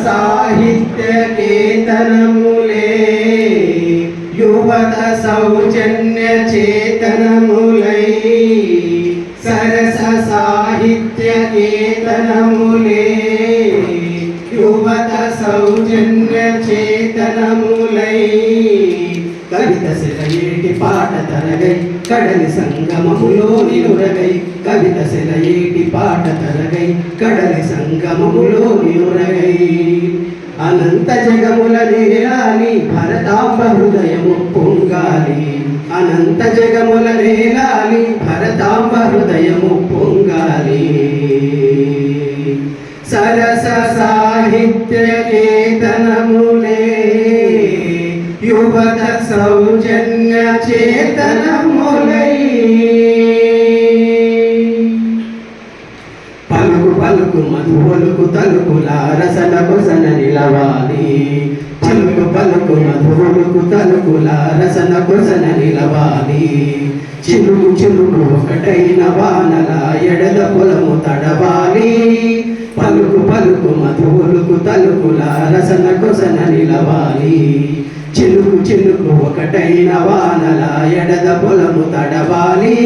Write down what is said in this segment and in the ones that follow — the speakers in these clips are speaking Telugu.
సాహిత్య కేతనములే యువత సౌజన్య చేతనములై సరస సాహిత్య కేతనములే యువత సౌజన్య చేతనములై కవిత సెలయేటి పాట తరగై కడలి సంగమములోని నురగై కవిత సెలయేటి పాట తరగై కడలి సంగమములోని నురగై అనంత జగముల నేలాలి భరతాంబ హృదయము పొంగాలి అనంత జగముల నేలాలి భరతాంబ హృదయము పొంగాలి సరస సాహిత్య కేతనములే యువత సౌజన్య చేతనములై పలుకు పలుకు మధువులకు తలుకుల రసన కొసన నిలవాలి పలుకు పలుకు మధువులకు తలుకుల రసన కొసన నిలవాలి చిలుకు చిలుకు ఒకటైన వానల ఎడల పొలము తడవాలి పలుకు పలుకు మధువులకు తలుకుల రసన కొసన నిలవాలి చిలుకు చిలుకు ఒకటైన వానల ఎడద పొలము తడవాలి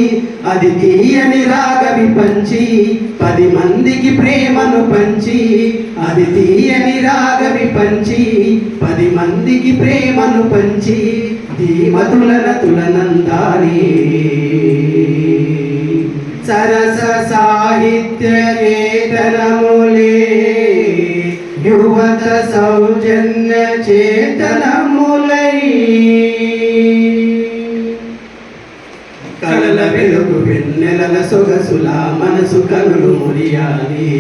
అది తీయని రాగవి పంచి 10 మందికి ప్రేమను పంచి అది తీయని రాగవి పంచి 10 మందికి ప్రేమను పంచి ధీమతులన తులనందాలి సరస సాహిత్య కేతనములే యువత సౌజన్య చేతనములై కలల వెలుగు వెన్నెలల సొగసుల మనసు కనులు మురియాలి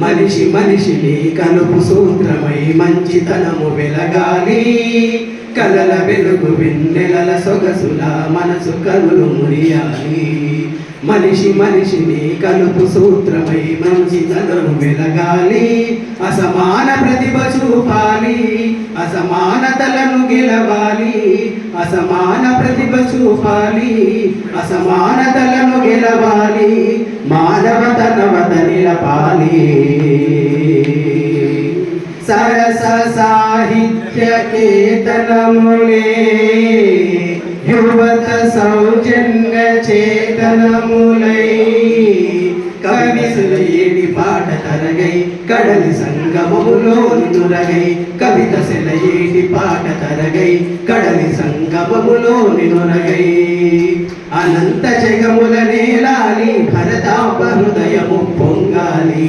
మనిషి మనిషిని కలుపు సూత్రమై మంచితనము వెలగాలి కలల వెలుగు వెన్నెలల సొగసుల మనసు కనులు మురియాలి మనిషి మనిషిని కలుపు సూత్రమై మంచితనము వెలగాలి అసమాన ప్రతిభ చూపాలి అసమానతలను గెలవాలి అసమాన ప్రతిభ చూపాలి అసమానతలను గెలవాలి మానవతనవత నిలపాలి సరస సాహిత్య కేతనములే యువత సౌజన్య చేతనములై కవిసుల ఏడి పాట తరగై కడలి సంగమములోని నురగై కవిత సెలయేటి పాట తరగై కడలి సంగమములోని నురగై అనంత జగముల నేలాలి భరతాంబ హృదయము పొంగాలి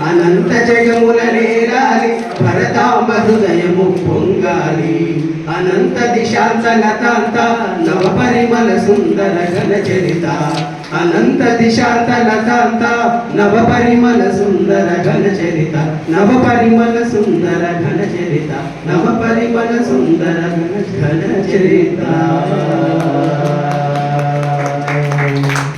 అనంత జగముల నేలాలి భరతాంబ హృదయము పొంగాలి అనంత దిశాంత లతాంత నవ పరిమళ సుందర ఘన చరిత అనంత దిశాంత లతాంత నవ పరిమళ సుందర ఘన చరిత నవ పరిమళ సుందర ఘన చరిత నవ పరిమళ సుందర ఘన చరిత